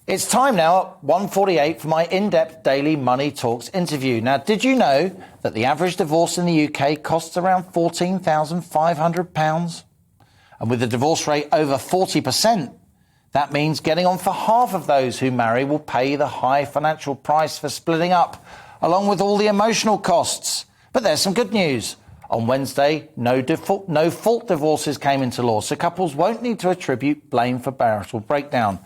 It's time now at 1:48 for my in-depth daily Money Talks interview. Now, did you know that the average divorce in the UK costs around £14,500? And with the divorce rate over 40%, that means getting on for half of those who marry will pay the high financial price for splitting up, along with all the emotional costs. But there's some good news. On Wednesday, no fault divorces came into law, so couples won't need to attribute blame for marital breakdown.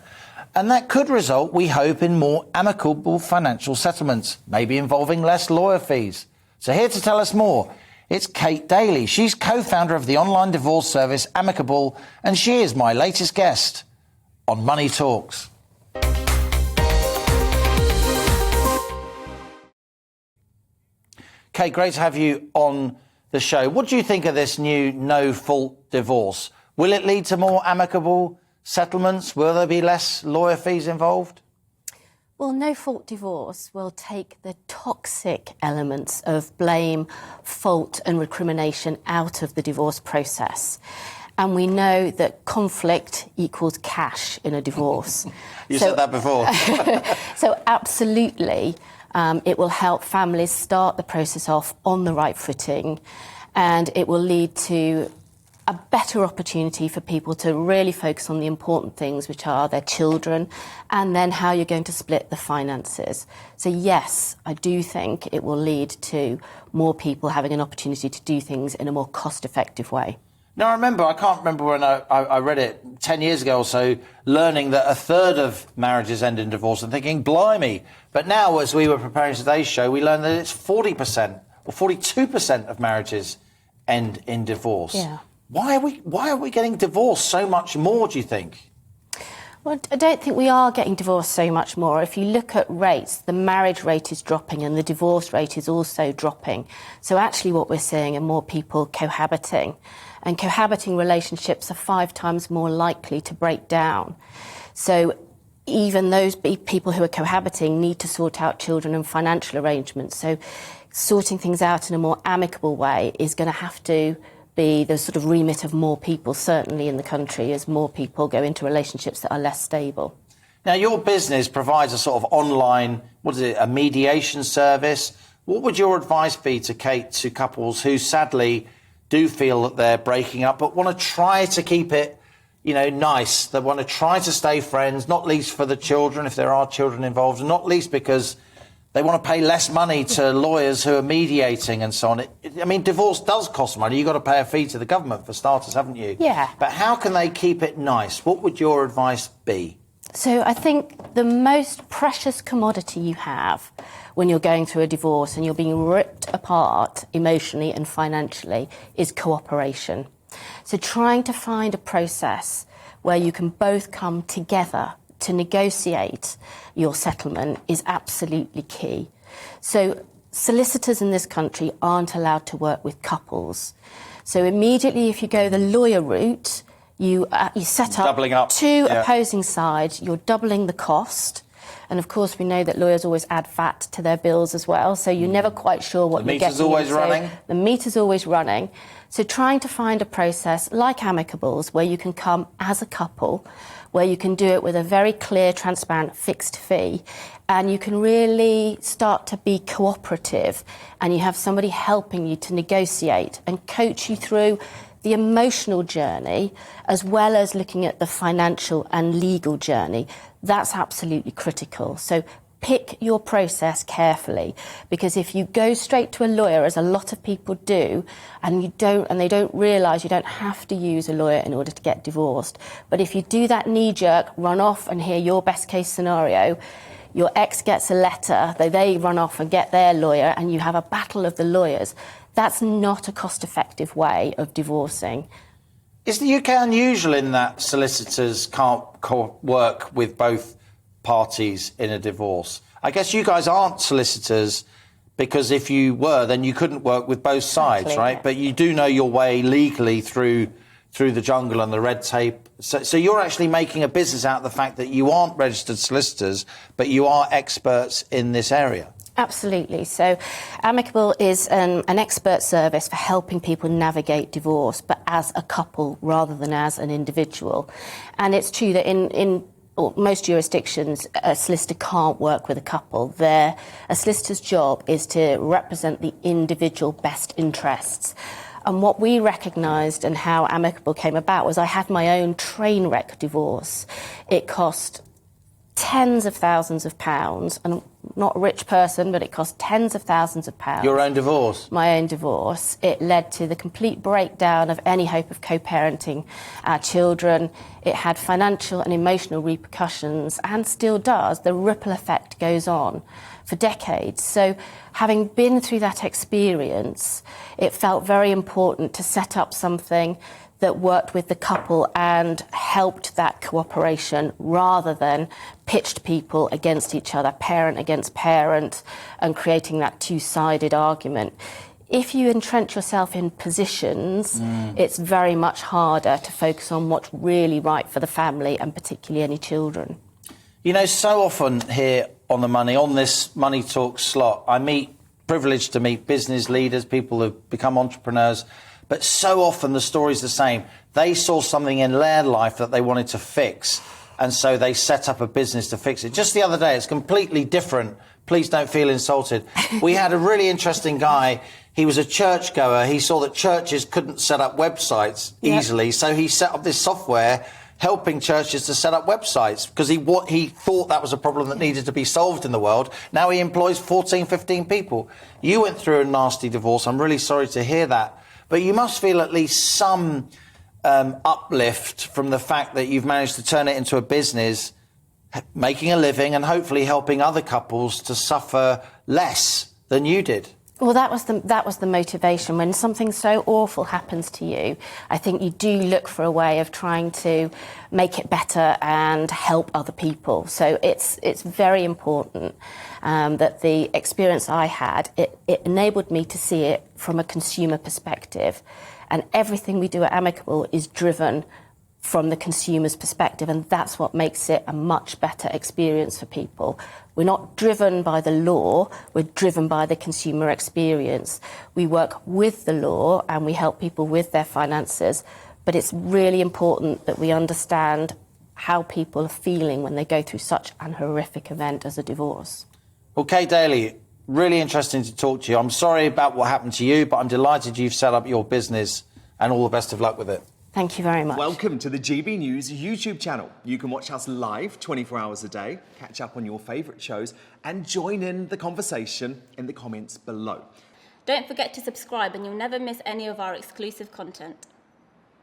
And that could result, we hope, in more amicable financial settlements, maybe involving less lawyer fees. So here to tell us more, it's Kate Daly. She's co-founder of the online divorce service Amicable, and she is my latest guest on Money Talks. Kate, great to have you on the show. What do you think of this new no-fault divorce? Will it lead to more amicable settlements? Will there be less lawyer fees involved? Well, no-fault divorce will take the toxic elements of blame, fault and recrimination out of the divorce process. And we know that conflict equals cash in a divorce. You said that before. So absolutely, it will help families start the process off on the right footing, and it will lead to a better opportunity for people to really focus on the important things, which are their children, and then how you're going to split the finances. So yes, I do think it will lead to more people having an opportunity to do things in a more cost-effective way. Now, I can't remember when I read it 10 years ago or so, learning that a third of marriages end in divorce and thinking, blimey. But now, as we were preparing today's show, we learned that it's 40% or 42% of marriages end in divorce. Yeah. Why are we getting divorced so much more, do you think? Well, I don't think we are getting divorced so much more. If you look at rates, the marriage rate is dropping and the divorce rate is also dropping. So actually what we're seeing are more people cohabiting. And cohabiting relationships are 5 times more likely to break down. So even those people who are cohabiting need to sort out children and financial arrangements. So sorting things out in a more amicable way is going to have to be the sort of remit of more people, certainly in the country, as more people go into relationships that are less stable. Now, your business provides a sort of online, a mediation service. What would your advice be to Kate, to couples who sadly do feel that they're breaking up but want to try to keep it, nice? They want to try to stay friends, not least for the children, if there are children involved, and not least because they want to pay less money to lawyers who are mediating and so on. Divorce does cost money. You've got to pay a fee to the government for starters, haven't you? Yeah. But how can they keep it nice? What would your advice be? So I think the most precious commodity you have when you're going through a divorce and you're being ripped apart emotionally and financially is cooperation. So trying to find a process where you can both come together to negotiate your settlement is absolutely key. So solicitors in this country aren't allowed to work with couples. So immediately if you go the lawyer route, you set up two opposing sides, you're doubling the cost. And of course we know that lawyers always add VAT to their bills as well, so you're never quite sure what you're getting. The meter's always running. The meter's always running. So trying to find a process like Amicables where you can come as a couple, where you can do it with a very clear, transparent, fixed fee, and you can really start to be cooperative, and you have somebody helping you to negotiate and coach you through the emotional journey, as well as looking at the financial and legal journey. That's absolutely critical. So pick your process carefully, because if you go straight to a lawyer, as a lot of people do, and they don't realise you don't have to use a lawyer in order to get divorced. But if you do that knee-jerk, run off and hear your best-case scenario, your ex gets a letter, they run off and get their lawyer, and you have a battle of the lawyers. That's not a cost-effective way of divorcing. Is the UK unusual in that solicitors can't work with both parties in a divorce? I guess you guys aren't solicitors, because if you were, then you couldn't work with both sides, exactly, right? Yeah. But you do know your way legally through the jungle and the red tape. So you're actually making a business out of the fact that you aren't registered solicitors, but you are experts in this area. Absolutely. So Amicable is an expert service for helping people navigate divorce, but as a couple rather than as an individual. And it's true that in or most jurisdictions, a solicitor can't work with a couple. A solicitor's job is to represent the individual best interests. And what we recognised and how Amicable came about was I had my own train wreck divorce. It cost tens of thousands of pounds, and I'm not a rich person, but it cost tens of thousands of pounds. Your own divorce? My own divorce. It led to the complete breakdown of any hope of co-parenting our children. It had financial and emotional repercussions, and still does. The ripple effect goes on for decades. So having been through that experience, it felt very important to set up something that worked with the couple and helped that cooperation rather than pitched people against each other, parent against parent, and creating that two-sided argument. If you entrench yourself in positions, it's very much harder to focus on what's really right for the family and particularly any children. You know, so often here on The Money, on this Money Talk slot, privileged to meet business leaders, people who've become entrepreneurs, but so often the story's the same. They saw something in their life that they wanted to fix, and so they set up a business to fix it. Just the other day, it's completely different. Please don't feel insulted. We had a really interesting guy. He was a churchgoer. He saw that churches couldn't set up websites easily, so he set up this software helping churches to set up websites because he thought that was a problem that needed to be solved in the world. Now he employs 14, 15 people. You went through a nasty divorce. I'm really sorry to hear that. But you must feel at least some uplift from the fact that you've managed to turn it into a business, making a living and hopefully helping other couples to suffer less than you did. Well, that was the motivation. When something so awful happens to you, I think you do look for a way of trying to make it better and help other people. So it's very important that the experience I had, it enabled me to see it from a consumer perspective. And everything we do at Amicable is driven from the consumer's perspective, and that's what makes it a much better experience for people. We're not driven by the law, we're driven by the consumer experience. We work with the law and we help people with their finances, but it's really important that we understand how people are feeling when they go through such an horrific event as a divorce. Well, Kate Daly, really interesting to talk to you. I'm sorry about what happened to you, but I'm delighted you've set up your business, and all the best of luck with it. Thank you very much. Welcome to the GB News YouTube channel. You can watch us live 24 hours a day, catch up on your favourite shows, and join in the conversation in the comments below. Don't forget to subscribe and you'll never miss any of our exclusive content.